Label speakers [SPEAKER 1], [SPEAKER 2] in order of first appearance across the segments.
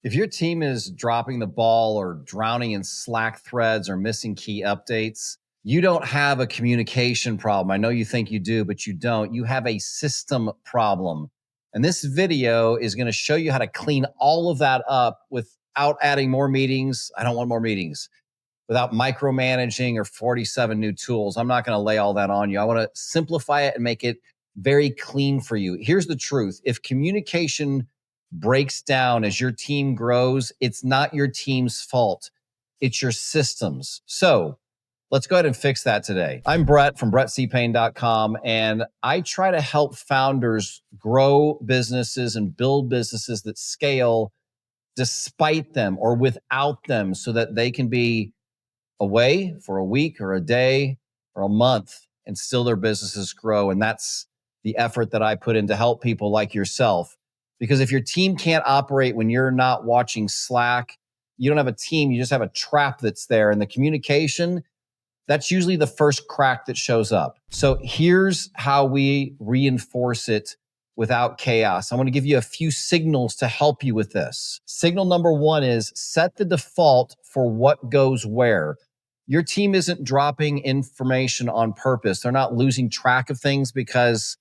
[SPEAKER 1] If your team is dropping the ball or drowning in Slack threads or missing key updates, you don't have a communication problem. I know you think you do, but you don't. You have a system problem. And this video is going to show you how to clean all of that up without adding more meetings. I don't want more meetings. Without micromanaging or 47 new tools. I'm not going to lay all that on you. I want to simplify it and make it very clean for you. Here's the truth. If communication breaks down as your team grows, it's not your team's fault. It's your systems. So let's go ahead and fix that today. I'm Brett from brettcpayne.com, and I try to help founders grow businesses and build businesses that scale despite them or without them so that they can be away for a week or a day or a month and still their businesses grow. And that's the effort that I put in to help people like yourself. Because if your team can't operate when you're not watching Slack, you don't have a team, you just have a trap that's there. And the communication, that's usually the first crack that shows up. So here's how we reinforce it without chaos. I want to give you a few signals to help you with this. Signal number one is set the default for what goes where. Your team isn't dropping information on purpose. They're not losing track of things because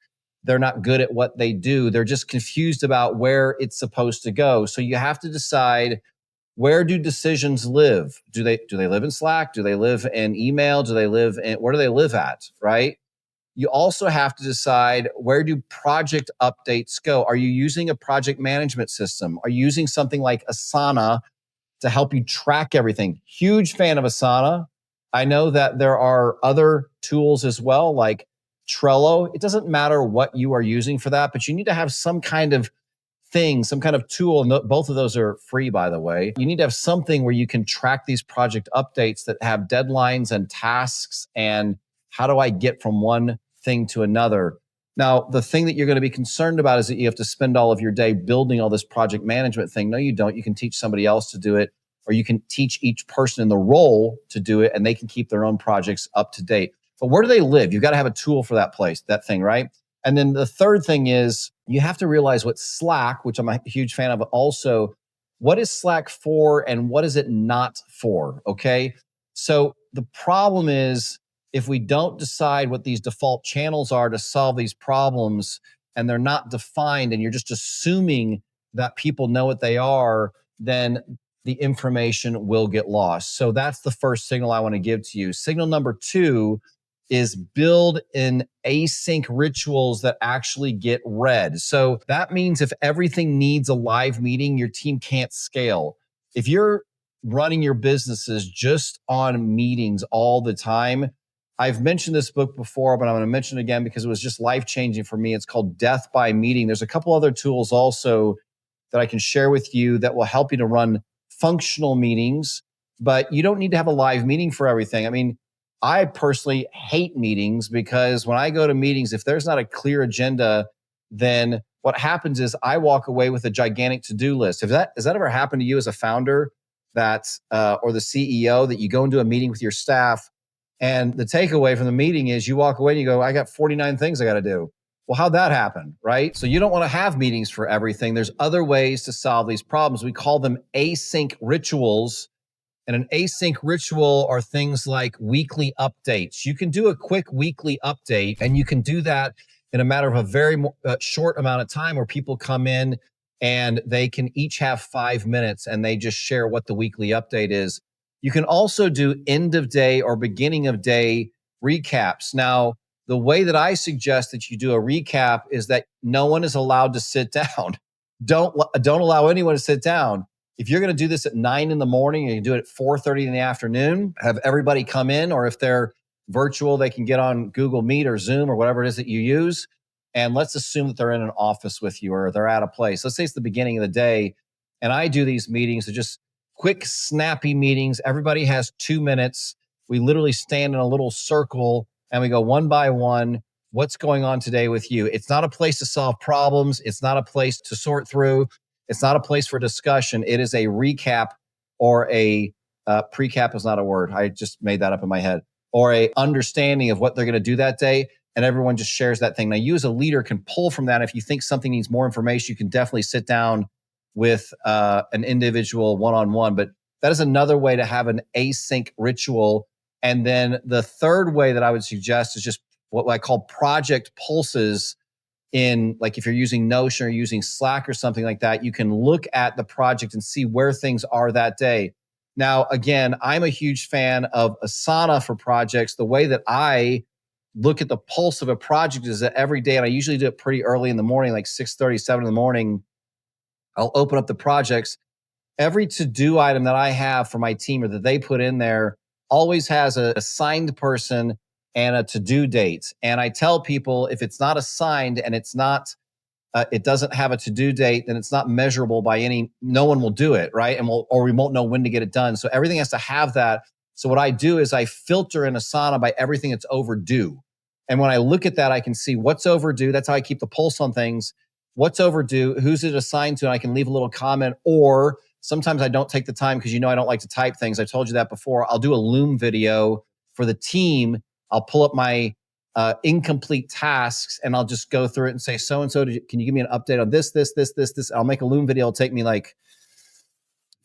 [SPEAKER 1] they're not good at what they do. They're just confused about where it's supposed to go. So you have to decide, where do decisions live? Do they live in Slack? Do they live in email? Where do they live at, right? You also have to decide, where do project updates go? Are you using a project management system? Are you using something like Asana to help you track everything? Huge fan of Asana. I know that there are other tools as well, like Trello. It doesn't matter what you are using for that, but you need to have some kind of thing, some kind of tool. And both of those are free, by the way. You need to have something where you can track these project updates that have deadlines and tasks. And how do I get from one thing to another? Now, the thing that you're going to be concerned about is that you have to spend all of your day building all this project management thing. No, you don't. You can teach somebody else to do it, or you can teach each person in the role to do it, and they can keep their own projects up to date. But where do they live? You've got to have a tool for that place, that thing, right? And then the third thing is, you have to realize what Slack, which I'm a huge fan of also, what is Slack for and what is it not for, okay? So the problem is, if we don't decide what these default channels are to solve these problems, and they're not defined, and you're just assuming that people know what they are, then the information will get lost. So that's the first signal I want to give to you. Signal number two is build in async rituals that actually get read. So that means if everything needs a live meeting, your team can't scale. If you're running your businesses just on meetings all the time, I've mentioned this book before, but I'm going to mention it again because it was just life-changing for me. It's called Death by Meeting. There's a couple other tools also that I can share with you that will help you to run functional meetings, but you don't need to have a live meeting for everything. I mean, I personally hate meetings because when I go to meetings, if there's not a clear agenda, then what happens is I walk away with a gigantic to-do list. Has that ever happened to you as a founder or the CEO, that you go into a meeting with your staff and the takeaway from the meeting is you walk away and you go, I got 49 things I got to do. Well, how'd that happen, right? So you don't want to have meetings for everything. There's other ways to solve these problems. We call them async rituals. And an async ritual are things like weekly updates. You can do a quick weekly update, and you can do that in a matter of a very short amount of time, where people come in and they can each have 5 minutes and they just share what the weekly update is. You can also do end of day or beginning of day recaps. Now, the way that I suggest that you do a recap is that no one is allowed to sit down. Don't allow anyone to sit down. If you're going to do this at 9 in the morning, and you do it at 4:30 in the afternoon, have everybody come in, or if they're virtual, they can get on Google Meet or Zoom or whatever it is that you use. And let's assume that they're in an office with you, or they're at a place. Let's say it's the beginning of the day. And I do these meetings. They're just quick, snappy meetings. Everybody has 2 minutes. We literally stand in a little circle and we go one by one. What's going on today with you? It's not a place to solve problems. It's not a place to sort through. It's not a place for discussion. It is a recap, or a pre-cap is not a word. I just made that up in my head. Or a understanding of what they're going to do that day. And everyone just shares that thing. Now, you as a leader can pull from that. If you think something needs more information, you can definitely sit down with an individual one-on-one. But that is another way to have an async ritual. And then the third way that I would suggest is just what I call project pulses. In, like, if you're using Notion or using Slack or something like that, you can look at the project and see where things are that day. Now, again, I'm a huge fan of Asana for projects. The way that I look at the pulse of a project is that every day, and I usually do it pretty early in the morning, like 6:30, 7 in the morning, I'll open up the projects. Every to-do item that I have for my team or that they put in there always has a assigned person and a to-do date. And I tell people, if it's not assigned and it's not, it doesn't have a to-do date, then it's not measurable by any, no one will do it, right? And we won't know when to get it done. So everything has to have that. So what I do is I filter in Asana by everything that's overdue. And when I look at that, I can see what's overdue. That's how I keep the pulse on things. What's overdue? Who's it assigned to? And I can leave a little comment. Or sometimes I don't take the time because, I don't like to type things. I told you that before. I'll do a Loom video for the team. I'll pull up my incomplete tasks and I'll just go through it and say, so-and-so, can you give me an update on this? I'll make a Loom video. It'll take me like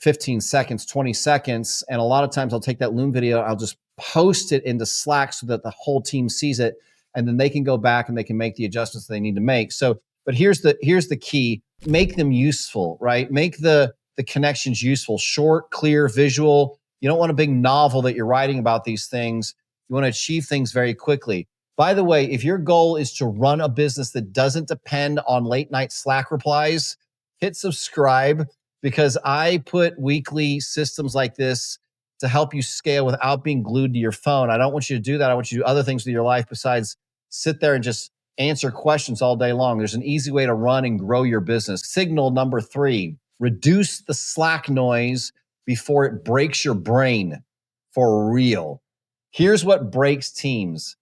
[SPEAKER 1] 15 seconds, 20 seconds. And a lot of times I'll take that Loom video, I'll just post it into Slack so that the whole team sees it. And then they can go back and they can make the adjustments they need to make. So, but here's the key: make them useful, right? Make the connections useful, short, clear, visual. You don't want a big novel that you're writing about these things. You want to achieve things very quickly. By the way, if your goal is to run a business that doesn't depend on late night Slack replies, hit subscribe, because I put weekly systems like this to help you scale without being glued to your phone. I don't want you to do that. I want you to do other things with your life besides sit there and just answer questions all day long. There's an easy way to run and grow your business. Signal number 3, reduce the Slack noise before it breaks your brain for real. Here's what breaks teams.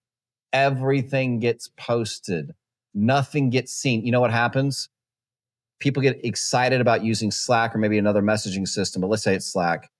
[SPEAKER 1] Everything gets posted. Nothing gets seen. You know what happens? People get excited about using Slack or maybe another messaging system, but let's say it's Slack.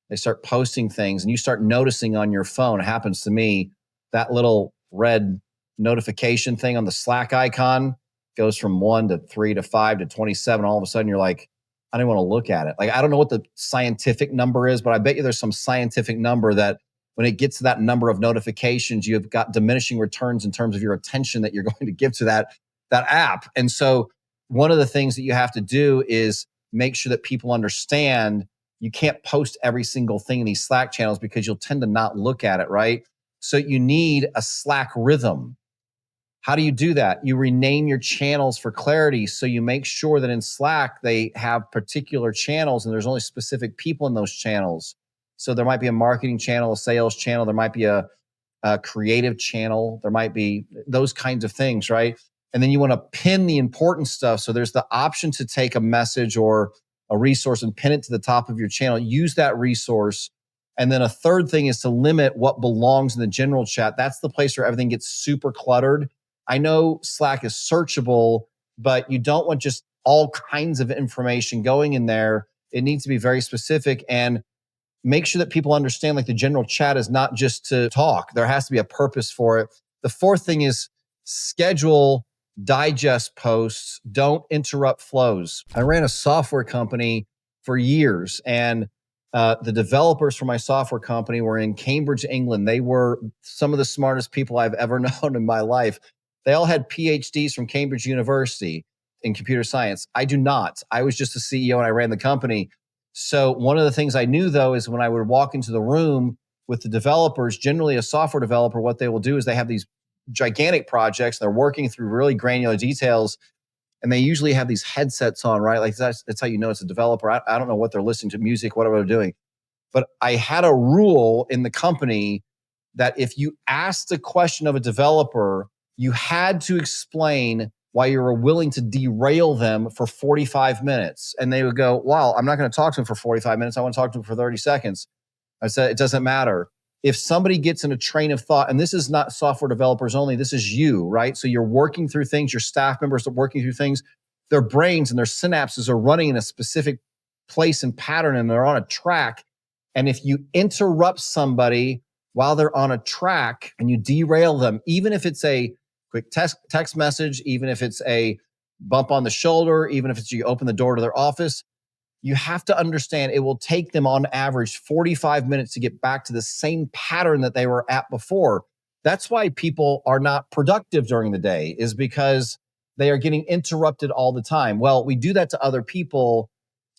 [SPEAKER 1] They start posting things and you start noticing on your phone. It happens to me, that little red notification thing on the Slack icon goes from 1 to 3 to 5 to 27. All of a sudden you're like, I don't want to look at it. Like, I don't know what the scientific number is, but I bet you there's some scientific number that when it gets to that number of notifications, you've got diminishing returns in terms of your attention that you're going to give to that app. And so one of the things that you have to do is make sure that people understand you can't post every single thing in these Slack channels because you'll tend to not look at it, right? So you need a Slack rhythm. How do you do that? You rename your channels for clarity. So you make sure that in Slack, they have particular channels and there's only specific people in those channels. So there might be a marketing channel, a sales channel. There might be a creative channel. There might be those kinds of things, right? And then you want to pin the important stuff. So there's the option to take a message or a resource and pin it to the top of your channel. Use that resource. And then a third thing is to limit what belongs in the general chat. That's the place where everything gets super cluttered. I know Slack is searchable, but you don't want just all kinds of information going in there. It needs to be very specific and make sure that people understand, like, the general chat is not just to talk. There has to be a purpose for it. The fourth thing is schedule digest posts. Don't interrupt flows. I ran a software company for years, and the developers for my software company were in Cambridge, England. They were some of the smartest people I've ever known in my life. They all had PhDs from Cambridge University in computer science. I do not. I was just a CEO and I ran the company. So one of the things I knew, though, is when I would walk into the room with the developers, generally a software developer, what they will do is they have these gigantic projects. They're working through really granular details, and they usually have these headsets on, right? Like that's how you know it's a developer. I don't know what they're listening to, music, whatever they're doing. But I had a rule in the company that if you asked a question of a developer, you had to explain why you were willing to derail them for 45 minutes. And they would go, wow, I'm not going to talk to them for 45 minutes. I want to talk to them for 30 seconds. I said, it doesn't matter. If somebody gets in a train of thought, and this is not software developers only, this is you, right? So you're working through things, your staff members are working through things, their brains and their synapses are running in a specific place and pattern, and they're on a track. And if you interrupt somebody while they're on a track and you derail them, even if it's a quick text message, even if it's a bump on the shoulder, even if it's you open the door to their office, you have to understand it will take them on average 45 minutes to get back to the same pattern that they were at before. That's why people are not productive during the day, is because they are getting interrupted all the time. Well, we do that to other people,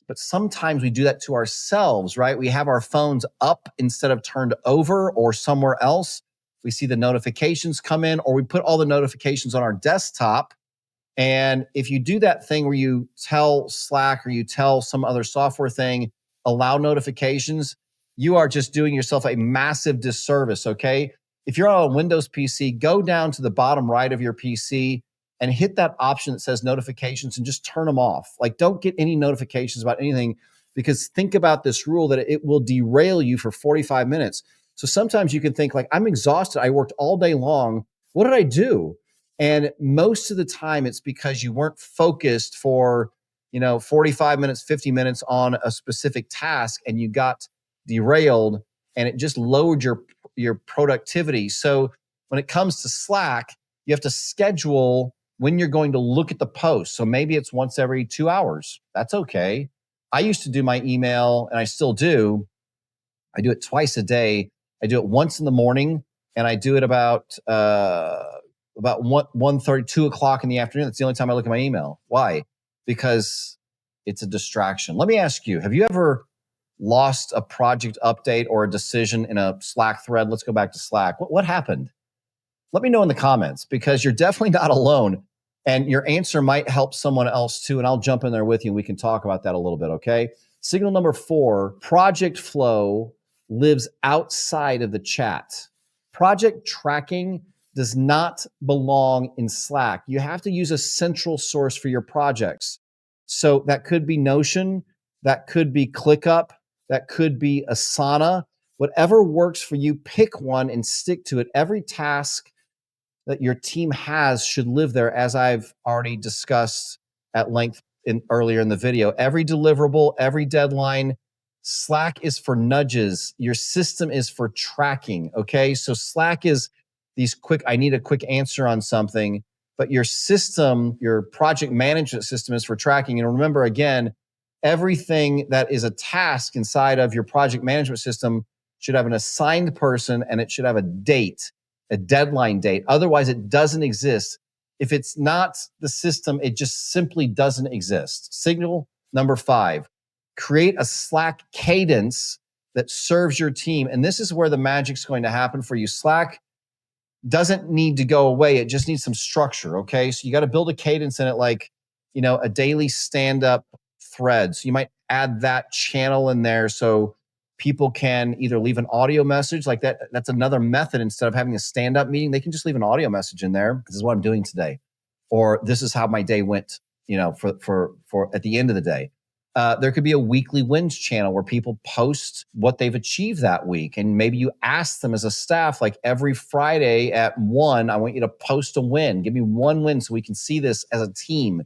[SPEAKER 1] but sometimes we do that to ourselves, right? We have our phones up instead of turned over or somewhere else. We see the notifications come in, or we put all the notifications on our desktop. And if you do that thing where you tell Slack or you tell some other software thing, allow notifications, you are just doing yourself a massive disservice, okay? If you're on a Windows PC, go down to the bottom right of your PC and hit that option that says notifications and just turn them off. Like, don't get any notifications about anything, because think about this rule that it will derail you for 45 minutes. So sometimes you can think like, I'm exhausted. I worked all day long. What did I do? And most of the time it's because you weren't focused for, 45 minutes, 50 minutes on a specific task, and you got derailed, and it just lowered your productivity. So when it comes to Slack, you have to schedule when you're going to look at the post. So maybe it's once every 2 hours. That's okay. I used to do my email, and I still do. I do it twice a day. I do it once in the morning, and I do it about 1:30, 2 o'clock in the afternoon. That's the only time I look at my email. Why? Because it's a distraction. Let me ask you, have you ever lost a project update or a decision in a Slack thread? Let's go back to Slack. What happened? Let me know in the comments, because you're definitely not alone, and your answer might help someone else too. And I'll jump in there with you and we can talk about that a little bit, okay? Signal number 4, project flow lives outside of the chat. Project tracking does not belong in Slack. You have to use a central source for your projects. So that could be Notion, that could be ClickUp, that could be Asana. Whatever works for you, pick one and stick to it. Every task that your team has should live there, as I've already discussed at length earlier in the video. Every deliverable, every deadline. Slack is for nudges. Your system is for tracking, okay? So Slack is these quick, I need a quick answer on something, but your system, your project management system, is for tracking. And remember, again, everything that is a task inside of your project management system should have an assigned person, and it should have a date, a deadline date. Otherwise, it doesn't exist. If it's not the system, it just simply doesn't exist. Signal number 5, create a Slack cadence that serves your team. And this is where the magic's going to happen for you. Slack doesn't need to go away. It just needs some structure, okay? So you got to build a cadence in it, like, a daily stand-up thread. So you might add that channel in there so people can either leave an audio message like that. That's another method. Instead of having a stand-up meeting, they can just leave an audio message in there. This is what I'm doing today. Or this is how my day went, for at the end of the day. There could be a weekly wins channel where people post what they've achieved that week. And maybe you ask them as a staff, like, every Friday at 1, I want you to post a win. Give me one win so we can see this as a team.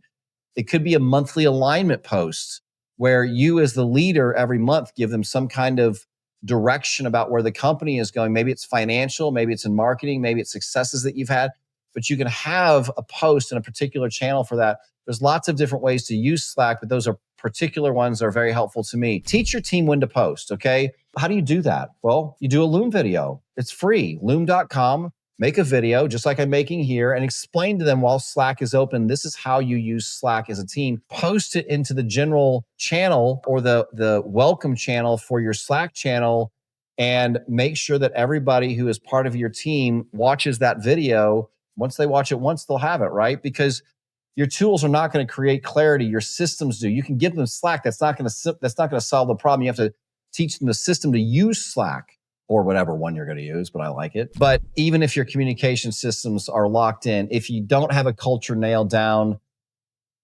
[SPEAKER 1] It could be a monthly alignment post where you, as the leader, every month give them some kind of direction about where the company is going. Maybe it's financial, maybe it's in marketing, maybe it's successes that you've had, but you can have a post in a particular channel for that. There's lots of different ways to use Slack, but those are particular ones that are very helpful to me. Teach your team when to post, okay? How do you do that? Well, you do a Loom video. It's free, loom.com. Make a video, just like I'm making here, and explain to them while Slack is open, this is how you use Slack as a team. Post it into the general channel or the welcome channel for your Slack channel, and make sure that everybody who is part of your team watches that video. Once they watch it once, they'll have it, right? Because your tools are not going to create clarity. Your systems do. You can give them Slack. That's not going to solve the problem. You have to teach them the system to use Slack, or whatever one you're going to use, but I like it. But even if your communication systems are locked in, if you don't have a culture nailed down,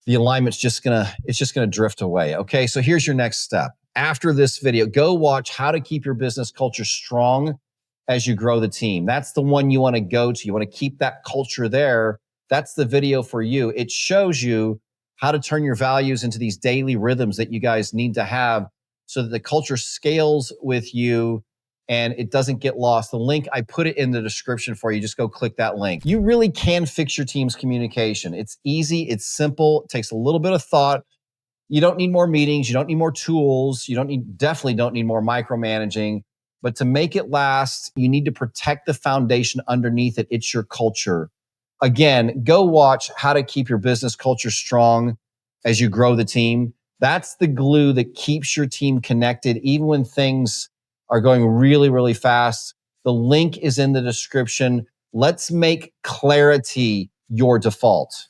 [SPEAKER 1] the alignment's just going to drift away. Okay. So here's your next step. After this video, go watch how to keep your business culture strong as you grow the team. That's the one you want to go to. You want to keep that culture there. That's the video for you. It shows you how to turn your values into these daily rhythms that you guys need to have so that the culture scales with you and it doesn't get lost. The link, I put it in the description for you. Just go click that link. You really can fix your team's communication. It's easy. It's simple. It takes a little bit of thought. You don't need more meetings. You don't need more tools. Definitely don't need more micromanaging. But to make it last, you need to protect the foundation underneath it. It's your culture. Again, go watch How to Keep Your Business Culture Strong as you grow the team. That's the glue that keeps your team connected, even when things are going really, really fast. The link is in the description. Let's make clarity your default.